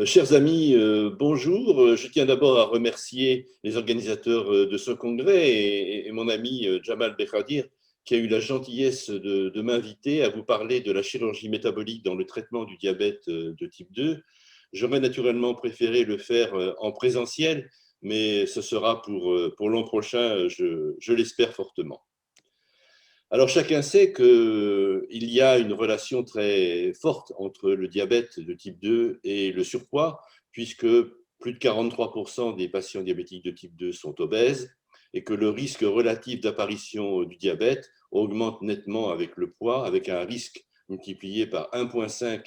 Chers amis, bonjour. Je tiens d'abord à remercier les organisateurs de ce congrès et mon ami Jamal Bekhadir qui a eu la gentillesse de m'inviter à vous parler de la chirurgie métabolique dans le traitement du diabète de type 2. J'aurais naturellement préféré le faire en présentiel, mais ce sera pour l'an prochain, je l'espère fortement. Alors, chacun sait qu'il y a une relation très forte entre le diabète de type 2 et le surpoids, puisque plus de 43% des patients diabétiques de type 2 sont obèses et que le risque relatif d'apparition du diabète augmente nettement avec le poids, avec un risque multiplié par 1,5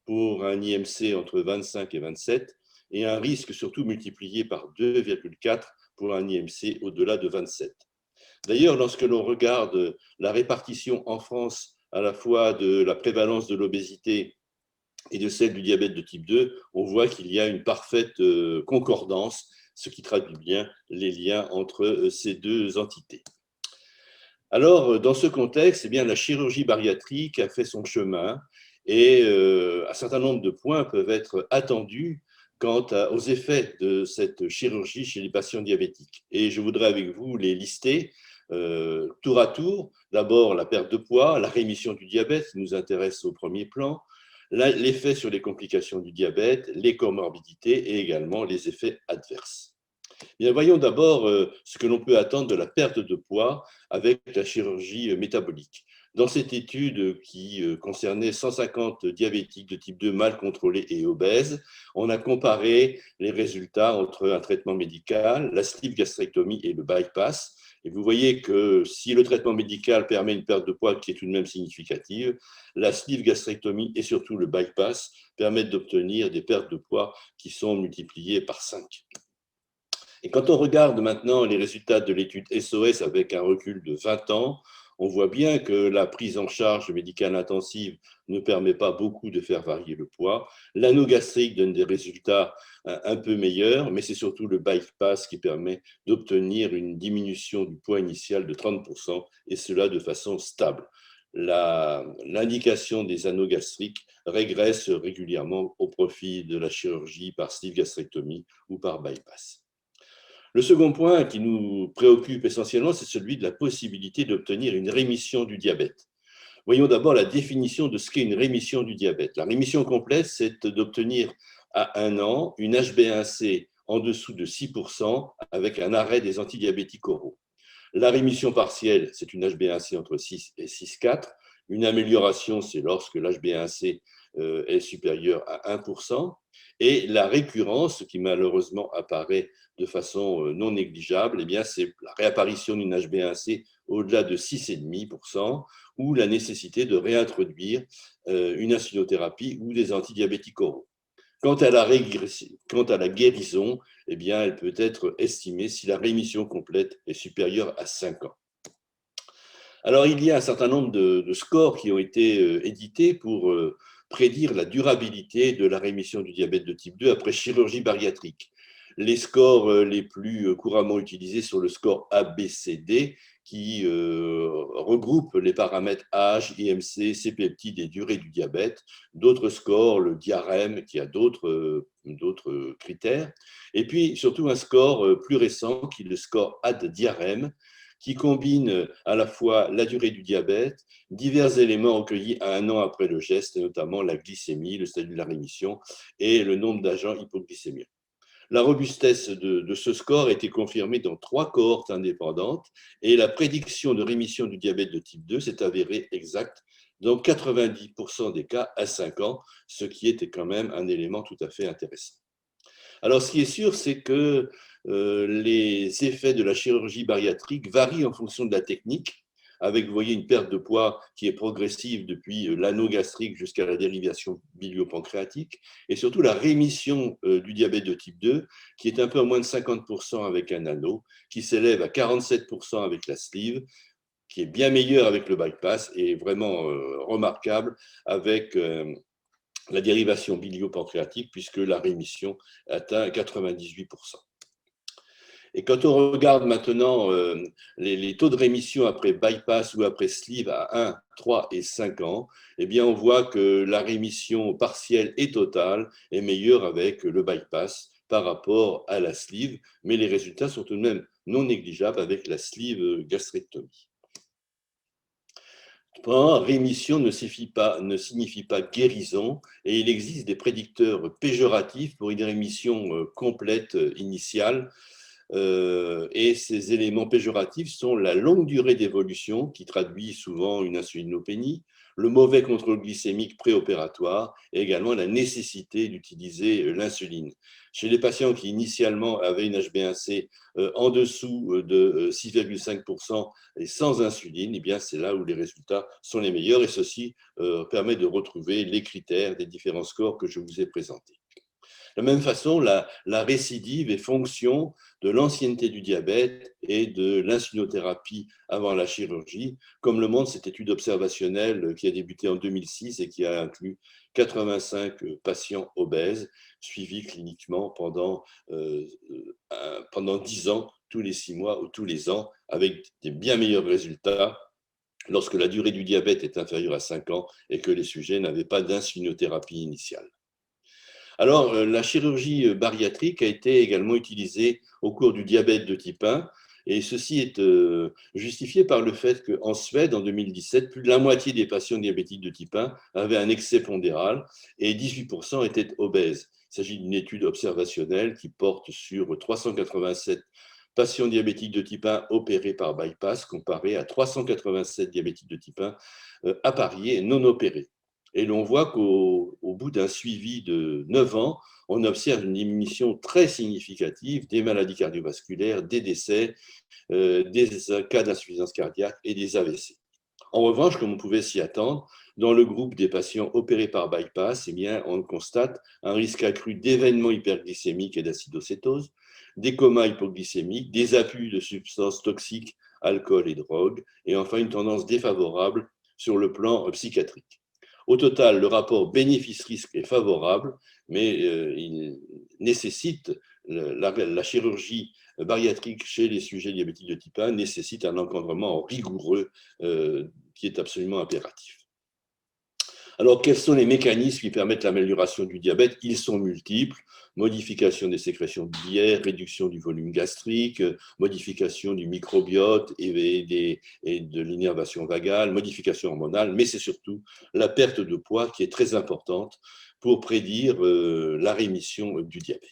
pour un IMC entre 25 et 27 et un risque surtout multiplié par 2,4 pour un IMC au-delà de 27. D'ailleurs, lorsque l'on regarde la répartition en France à la fois de la prévalence de l'obésité et de celle du diabète de type 2, on voit qu'il y a une parfaite concordance, ce qui traduit bien les liens entre ces deux entités. Alors, dans ce contexte, eh bien, la chirurgie bariatrique a fait son chemin et un certain nombre de points peuvent être attendus quant aux effets de cette chirurgie chez les patients diabétiques. Et je voudrais avec vous les lister tour à tour. D'abord, la perte de poids, la rémission du diabète qui nous intéresse au premier plan, l'effet sur les complications du diabète, les comorbidités et également les effets adverses. Bien, voyons d'abord ce que l'on peut attendre de la perte de poids avec la chirurgie métabolique. Dans cette étude qui concernait 150 diabétiques de type 2 mal contrôlés et obèses, on a comparé les résultats entre un traitement médical, la sleeve gastrectomie et le bypass. Et vous voyez que si le traitement médical permet une perte de poids qui est tout de même significative, la sleeve gastrectomie et surtout le bypass permettent d'obtenir des pertes de poids qui sont multipliées par 5. Et quand on regarde maintenant les résultats de l'étude SOS avec un recul de 20 ans, on voit bien que la prise en charge médicale intensive ne permet pas beaucoup de faire varier le poids. L'anneau gastrique donne des résultats un peu meilleurs, mais c'est surtout le bypass qui permet d'obtenir une diminution du poids initial de 30%, et cela de façon stable. L'indication des anneaux gastriques régresse régulièrement au profit de la chirurgie par sleeve gastrectomie ou par bypass. Le second point qui nous préoccupe essentiellement, c'est celui de la possibilité d'obtenir une rémission du diabète. Voyons d'abord la définition de ce qu'est une rémission du diabète. La rémission complète, c'est d'obtenir à 1 an une HbA1c en dessous de 6% avec un arrêt des antidiabétiques oraux. La rémission partielle, c'est une HbA1c entre 6 et 6,4. Une amélioration, c'est lorsque l'HbA1c est supérieur à 1%. Et la récurrence, qui malheureusement apparaît de façon non négligeable, eh bien, c'est la réapparition d'une HbA1c au-delà de 6,5% ou la nécessité de réintroduire une insulinothérapie ou des antidiabétiques oraux. Quant à la guérison, eh bien, elle peut être estimée si la rémission complète est supérieure à 5 ans. Alors, il y a un certain nombre de scores qui ont été édités pour prédire la durabilité de la rémission du diabète de type 2 après chirurgie bariatrique. Les scores les plus couramment utilisés sont le score ABCD, qui regroupe les paramètres âge, IMC, C-peptide et durée du diabète. D'autres scores, le diarème, qui a d'autres critères. Et puis, surtout, un score plus récent, qui est le score AD-diarème, qui combine à la fois la durée du diabète, divers éléments recueillis à 1 an après le geste, notamment la glycémie, le statut de la rémission et le nombre d'agents hypoglycémiques. La robustesse de ce score a été confirmée dans 3 cohortes indépendantes et la prédiction de rémission du diabète de type 2 s'est avérée exacte dans 90% des cas à 5 ans, ce qui était quand même un élément tout à fait intéressant. Alors, ce qui est sûr, c'est que les effets de la chirurgie bariatrique varient en fonction de la technique, avec, vous voyez, une perte de poids qui est progressive depuis l'anneau gastrique jusqu'à la dérivation biliopancréatique, et surtout la rémission du diabète de type 2, qui est un peu moins de 50% avec un anneau, qui s'élève à 47% avec la sleeve, qui est bien meilleure avec le bypass et vraiment remarquable avec la dérivation biliopancréatique, puisque la rémission atteint 98%. Et quand on regarde maintenant les taux de rémission après bypass ou après sleeve à 1, 3 et 5 ans, eh bien on voit que la rémission partielle et totale est meilleure avec le bypass par rapport à la sleeve, mais les résultats sont tout de même non négligeables avec la sleeve gastrectomie. Cependant, rémission ne signifie pas guérison et il existe des prédicteurs péjoratifs pour une rémission complète initiale. Et ces éléments péjoratifs sont la longue durée d'évolution, qui traduit souvent une insulinopénie, le mauvais contrôle glycémique préopératoire et également la nécessité d'utiliser l'insuline. Chez les patients qui initialement avaient une HbA1c en dessous de 6,5% et sans insuline, eh bien c'est là où les résultats sont les meilleurs et ceci permet de retrouver les critères des différents scores que je vous ai présentés. De la même façon, la récidive est fonction de l'ancienneté du diabète et de l'insulinothérapie avant la chirurgie, comme le montre cette étude observationnelle qui a débuté en 2006 et qui a inclus 85 patients obèses suivis cliniquement pendant 10 ans, tous les 6 mois ou tous les ans, avec des bien meilleurs résultats lorsque la durée du diabète est inférieure à 5 ans et que les sujets n'avaient pas d'insulinothérapie initiale. Alors, la chirurgie bariatrique a été également utilisée au cours du diabète de type 1, et ceci est justifié par le fait qu'en Suède, en 2017, plus de la moitié des patients diabétiques de type 1 avaient un excès pondéral et 18% étaient obèses. Il s'agit d'une étude observationnelle qui porte sur 387 patients diabétiques de type 1 opérés par bypass, comparé à 387 diabétiques de type 1 appariés et non opérés. Et l'on voit qu'au bout d'un suivi de 9 ans, on observe une diminution très significative des maladies cardiovasculaires, des décès, des cas d'insuffisance cardiaque et des AVC. En revanche, comme on pouvait s'y attendre, dans le groupe des patients opérés par bypass, eh bien, on constate un risque accru d'événements hyperglycémiques et d'acidocétose, des comas hypoglycémiques, des abus de substances toxiques, alcool et drogue, et enfin une tendance défavorable sur le plan psychiatrique. Au total, le rapport bénéfice-risque est favorable, mais il nécessite la chirurgie bariatrique chez les sujets diabétiques de type 1 nécessite un encadrement rigoureux qui est absolument impératif. Alors, quels sont les mécanismes qui permettent l'amélioration du diabète? Ils sont multiples. Modification des sécrétions biliaires, réduction du volume gastrique, modification du microbiote et de l'innervation vagale, modification hormonale, mais c'est surtout la perte de poids qui est très importante pour prédire la rémission du diabète.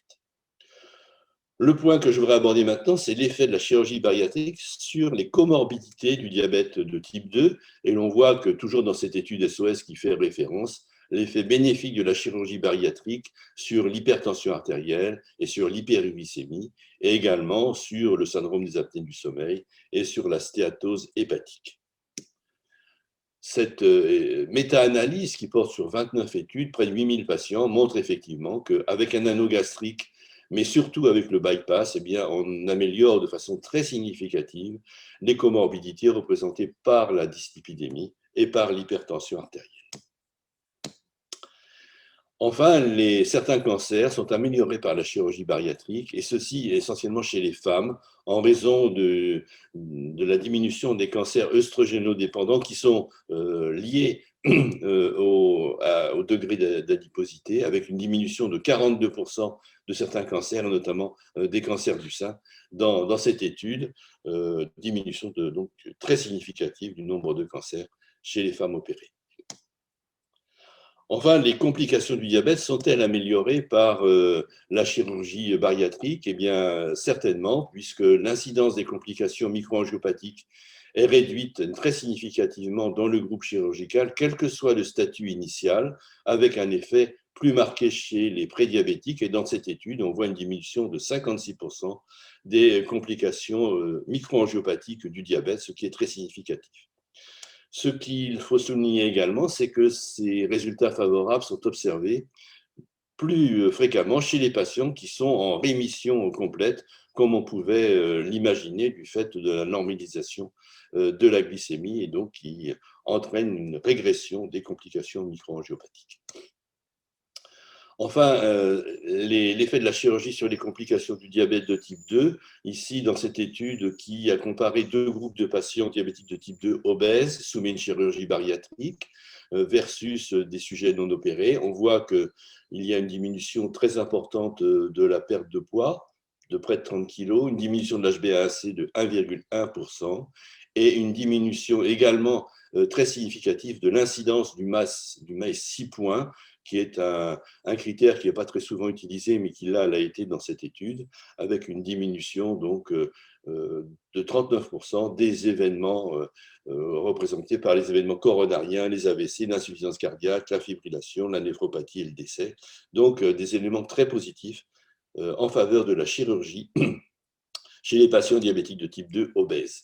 Le point que je voudrais aborder maintenant, c'est l'effet de la chirurgie bariatrique sur les comorbidités du diabète de type 2. Et l'on voit que toujours dans cette étude SOS qui fait référence, l'effet bénéfique de la chirurgie bariatrique sur l'hypertension artérielle et sur l'hyperglycémie, et également sur le syndrome des apnées du sommeil et sur la stéatose hépatique. Cette méta-analyse qui porte sur 29 études, près de 8000 patients, montre effectivement qu'avec un anneau gastrique, mais surtout avec le bypass, eh bien, on améliore de façon très significative les comorbidités représentées par la dyslipidémie et par l'hypertension artérielle. Enfin, certains cancers sont améliorés par la chirurgie bariatrique, et ceci essentiellement chez les femmes, en raison de la diminution des cancers œstrogénodépendants qui sont liés au degré d'adiposité, avec une diminution de 42% de certains cancers, notamment des cancers du sein, dans cette étude, diminution donc très significative du nombre de cancers chez les femmes opérées. Enfin, les complications du diabète sont-elles améliorées par la chirurgie bariatrique? Eh bien, certainement, puisque l'incidence des complications microangiopathiques est réduite très significativement dans le groupe chirurgical, quel que soit le statut initial, avec un effet plus marqué chez les prédiabétiques. Et dans cette étude, on voit une diminution de 56% des complications microangiopathiques du diabète, ce qui est très significatif. Ce qu'il faut souligner également, c'est que ces résultats favorables sont observés plus fréquemment chez les patients qui sont en rémission complète, comme on pouvait l'imaginer du fait de la normalisation de la glycémie et donc qui entraîne une régression des complications microangiopathiques. Enfin, l'effet de la chirurgie sur les complications du diabète de type 2, ici dans cette étude qui a comparé deux groupes de patients diabétiques de type 2 obèses soumis à une chirurgie bariatrique versus des sujets non opérés, on voit qu'il y a une diminution très importante de la perte de poids, de près de 30 kg, une diminution de l'HbA1c de 1,1% et une diminution également très significative de l'incidence du MAS 6 points, qui est un critère qui n'est pas très souvent utilisé, mais qui là l'a été dans cette étude, avec une diminution donc, de 39% des événements représentés par les événements coronariens, les AVC, l'insuffisance cardiaque, la fibrillation, la néphropathie et le décès. Donc des éléments très positifs en faveur de la chirurgie chez les patients diabétiques de type 2 obèses.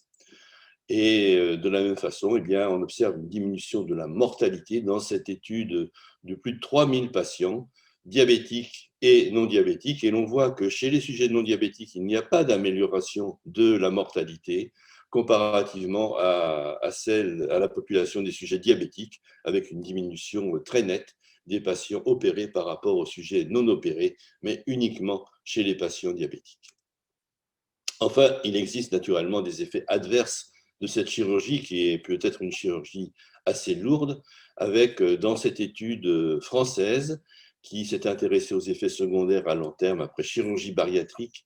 Et de la même façon, eh bien, on observe une diminution de la mortalité dans cette étude de plus de 3000 patients diabétiques et non diabétiques. Et l'on voit que chez les sujets non diabétiques, il n'y a pas d'amélioration de la mortalité comparativement à la population des sujets diabétiques, avec une diminution très nette des patients opérés par rapport aux sujets non opérés, mais uniquement chez les patients diabétiques. Enfin, il existe naturellement des effets adverses de cette chirurgie, qui est peut-être une chirurgie assez lourde, avec dans cette étude française qui s'est intéressée aux effets secondaires à long terme après chirurgie bariatrique,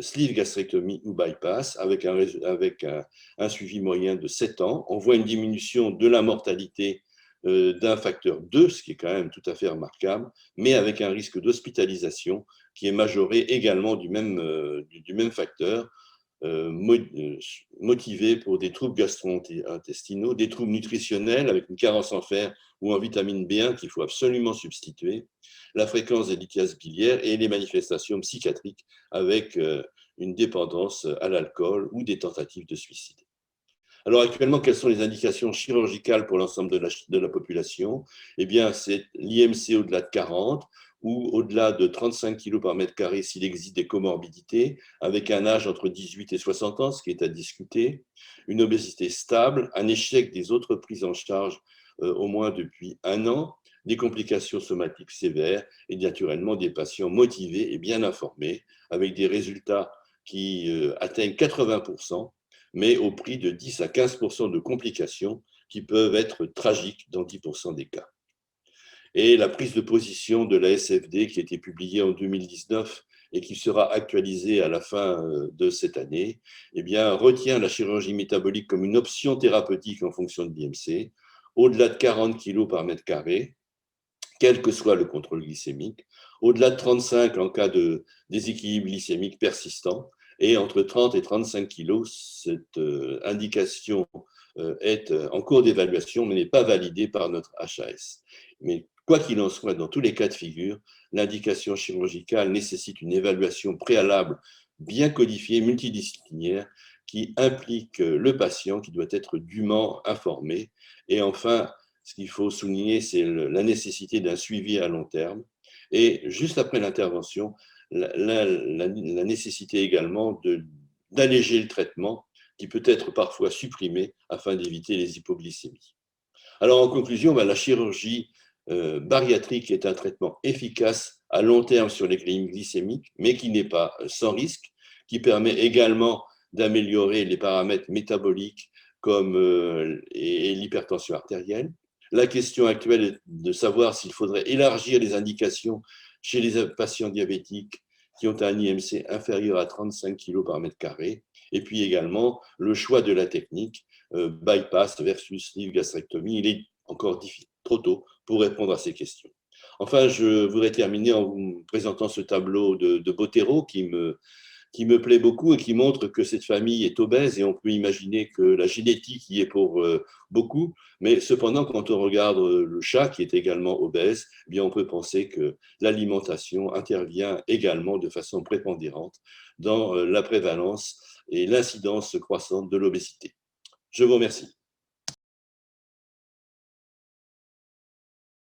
sleeve gastrectomie ou bypass, avec un suivi moyen de 7 ans. On voit une diminution de la mortalité d'un facteur 2, ce qui est quand même tout à fait remarquable, mais avec un risque d'hospitalisation qui est majoré également du même facteur, motivé pour des troubles gastro-intestinaux, des troubles nutritionnels avec une carence en fer ou en vitamine B1 qu'il faut absolument substituer, la fréquence des lithiases biliaires et les manifestations psychiatriques avec une dépendance à l'alcool ou des tentatives de suicide. Alors actuellement, quelles sont les indications chirurgicales pour l'ensemble de la population? Eh bien, c'est l'IMC au-delà de 40 ou au-delà de 35 kg par mètre carré s'il existe des comorbidités, avec un âge entre 18 et 60 ans, ce qui est à discuter, une obésité stable, un échec des autres prises en charge au moins depuis 1 an, des complications somatiques sévères et naturellement des patients motivés et bien informés, avec des résultats qui atteignent 80%, mais au prix de 10 à 15% de complications qui peuvent être tragiques dans 10% des cas. Et la prise de position de la SFD qui a été publiée en 2019 et qui sera actualisée à la fin de cette année, eh bien, retient la chirurgie métabolique comme une option thérapeutique en fonction de l'IMC, au-delà de 40 kg par mètre carré, quel que soit le contrôle glycémique, au-delà de 35 en cas de déséquilibre glycémique persistant, et entre 30 et 35 kg, cette indication est en cours d'évaluation, mais n'est pas validée par notre HAS. Mais quoi qu'il en soit, dans tous les cas de figure, l'indication chirurgicale nécessite une évaluation préalable bien codifiée, multidisciplinaire, qui implique le patient, qui doit être dûment informé. Et enfin, ce qu'il faut souligner, c'est la nécessité d'un suivi à long terme. Et juste après l'intervention, la nécessité également d'alléger le traitement qui peut être parfois supprimé afin d'éviter les hypoglycémies. Alors en conclusion, la chirurgie bariatrique est un traitement efficace à long terme sur les glycémies glycémiques, mais qui n'est pas sans risque, qui permet également d'améliorer les paramètres métaboliques comme et l'hypertension artérielle. La question actuelle est de savoir s'il faudrait élargir les indications chez les patients diabétiques qui ont un IMC inférieur à 35 kg par mètre carré, et puis également le choix de la technique, bypass versus sleeve gastrectomie. Il est encore trop tôt pour répondre à ces questions. Enfin, je voudrais terminer en vous présentant ce tableau de Bottero qui me plaît beaucoup et qui montre que cette famille est obèse, et on peut imaginer que la génétique y est pour beaucoup, mais cependant, quand on regarde le chat qui est également obèse, eh bien, on peut penser que l'alimentation intervient également de façon prépondérante dans la prévalence et l'incidence croissante de l'obésité. Je vous remercie.